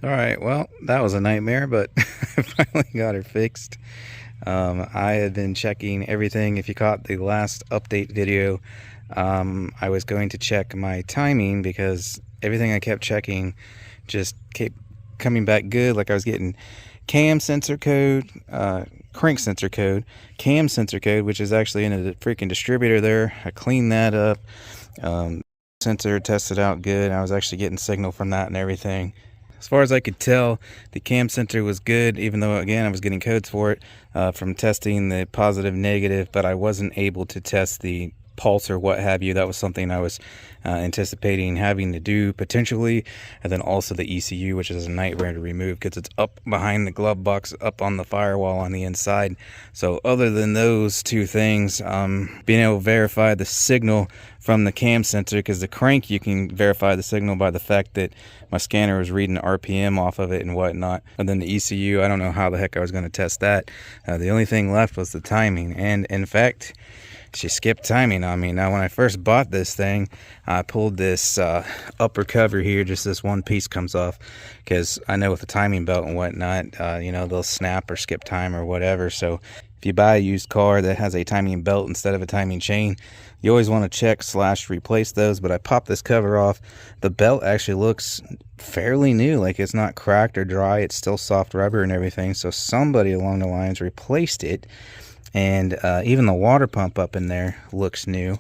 All right, well, that was a nightmare, but I finally got her fixed. I had been checking everything. If you caught the last update video, I was going to check my timing because everything I kept checking just kept coming back good. Like I was getting cam sensor code, crank sensor code, cam sensor code, which is actually in the freaking distributor there. I cleaned that up. Sensor tested out good. I was actually getting signal from that and everything. As far as I could tell, the cam sensor was good, even though, again, I was getting codes for it from testing the positive, negative, but I wasn't able to test the pulse or what have you. That was something I was anticipating having to do potentially. And then also the ECU, which is a nightmare to remove because it's up behind the glove box, up on the firewall on the inside. So other than those two things, being able to verify the signal from the cam sensor, because the crank, you can verify the signal by the fact that my scanner was reading the RPM off of it and whatnot. And then the ECU, I don't know how the heck I was going to test that. The only thing left was the timing. And in fact, she skipped timing on me. Now, when I first bought this thing, I pulled this upper cover here, just this one piece comes off, because I know with the timing belt and whatnot, you know, they'll snap or skip time or whatever. So if you buy a used car that has a timing belt instead of a timing chain, you always want to check / replace those. But I popped this cover off. The belt actually looks fairly new, like it's not cracked or dry. It's still soft rubber and everything. So somebody along the lines replaced it. And even the water pump up in there looks new.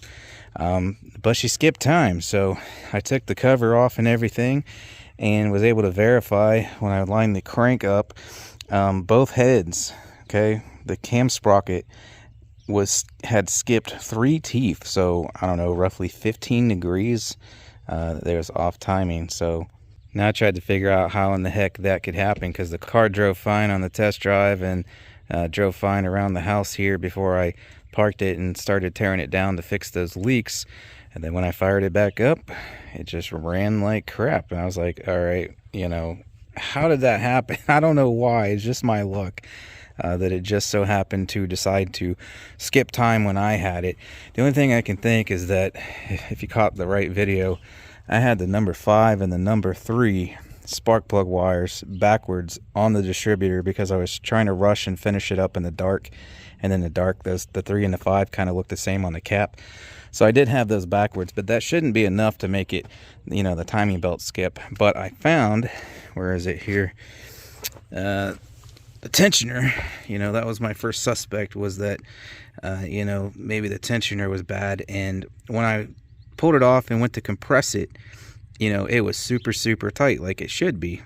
But she skipped time. So I took the cover off and everything and was able to verify when I lined the crank up, both heads, okay, the cam sprocket had skipped 3 teeth. So I don't know, roughly 15 degrees. There's off timing. So now I tried to figure out how in the heck that could happen, because the car drove fine on the test drive and drove fine around the house here before I parked it and started tearing it down to fix those leaks. And then when I fired it back up, it just ran like crap. And I was like, all right, you know, how did that happen? I don't know why. It's just my luck that it just so happened to decide to skip time when I had it. The only thing I can think is that if you caught the right video, I had the number 5 and the number 3 spark plug wires backwards on the distributor because I was trying to rush and finish it up in the dark. And in the dark, the 3 and the 5 kind of look the same on the cap. So I did have those backwards, but that shouldn't be enough to make it, you know, the timing belt skip. But I found, where is it here? The tensioner, you know, that was my first suspect, was that, you know, maybe the tensioner was bad. And when I pulled it off and went to compress it, you know, it was super, super tight like it should be.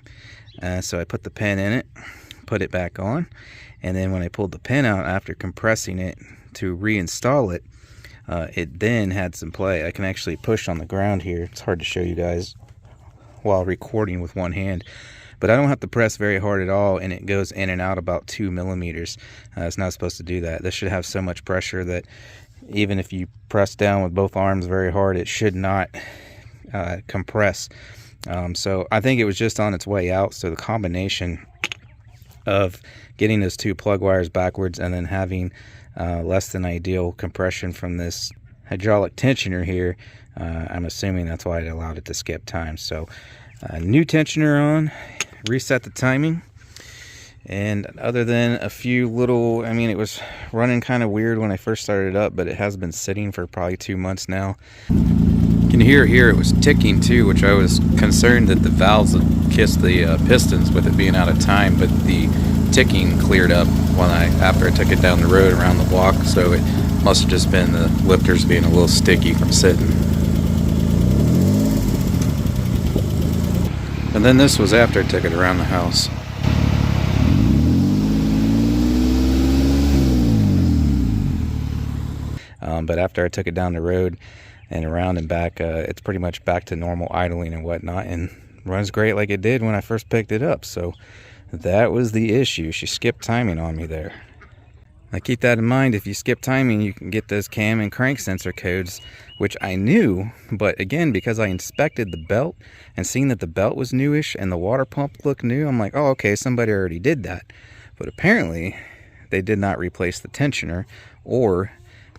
So I put the pin in it, put it back on. And then when I pulled the pin out after compressing it to reinstall it, it then had some play. I can actually push on the ground here. It's hard to show you guys while recording with one hand. But I don't have to press very hard at all, and it goes in and out about 2 millimeters. It's not supposed to do that. This should have so much pressure that even if you press down with both arms very hard, it should not compress. So I think it was just on its way out. So the combination of getting those 2 plug wires backwards and then having less than ideal compression from this hydraulic tensioner here, I'm assuming that's why it allowed it to skip time. So new tensioner on, reset the timing, and other than a few little, I mean, it was running kind of weird when I first started it up, but it has been sitting for probably 2 months now. You can hear here it was ticking too, which I was concerned that the valves would kiss the pistons with it being out of time, but the ticking cleared up after I took it down the road around the block. So it must have just been the lifters being a little sticky from sitting. And then this was after I took it around the house. But after I took it down the road and around and back, it's pretty much back to normal idling and whatnot, and runs great like it did when I first picked it up. So that was the issue. She skipped timing on me there. Now keep that in mind. If you skip timing, you can get those cam and crank sensor codes, which I knew, but again, because I inspected the belt and seen that the belt was newish and the water pump looked new, I'm like, oh, okay, somebody already did that. But apparently they did not replace the tensioner, or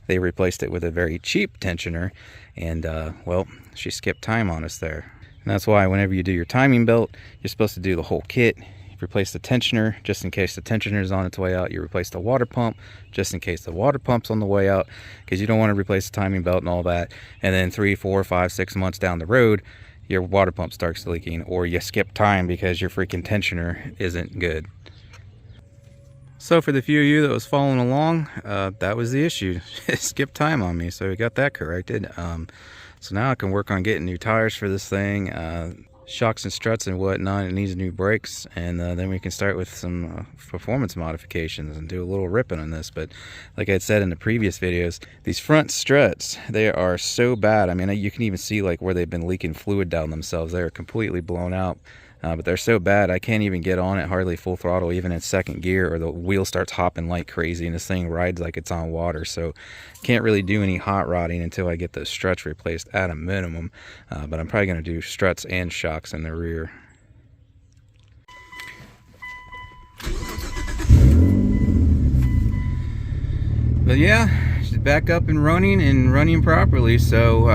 they replaced it with a very cheap tensioner, and well, she skipped time on us there. And that's why whenever you do your timing belt, you're supposed to do the whole kit. You replace the tensioner just in case the tensioner is on its way out. You replace the water pump just in case the water pump's on the way out, because you don't want to replace the timing belt and all that. And then 3, 4, 5, 6 months down the road, your water pump starts leaking, or you skip time because your freaking tensioner isn't good. So for the few of you that was following along, that was the issue. It skipped time on me, so we got that corrected. So now I can work on getting new tires for this thing, shocks and struts and whatnot. It needs new brakes, and then we can start with some performance modifications and do a little ripping on this. But like I said in the previous videos, these front struts, they are so bad. I mean, you can even see like where they've been leaking fluid down themselves. They're completely blown out. But they're so bad, I can't even get on it hardly full throttle, even in second gear, or the wheel starts hopping like crazy and this thing rides like it's on water. So can't really do any hot rodding until I get those struts replaced at a minimum. But I'm probably going to do struts and shocks in the rear. But yeah, back up and running properly. So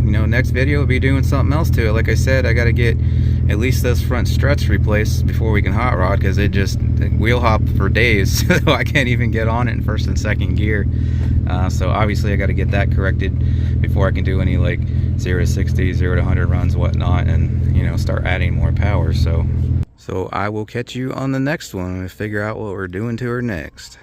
you know, next video will be doing something else to it. Like I said, I got to get at least those front struts replaced before we can hot rod, because it just wheel hop for days. So I can't even get on it in first and second gear. So obviously I got to get that corrected before I can do any like 0 to 60, 0 to 100 runs, whatnot, and you know, start adding more power. So I will catch you on the next one and figure out what we're doing to her next.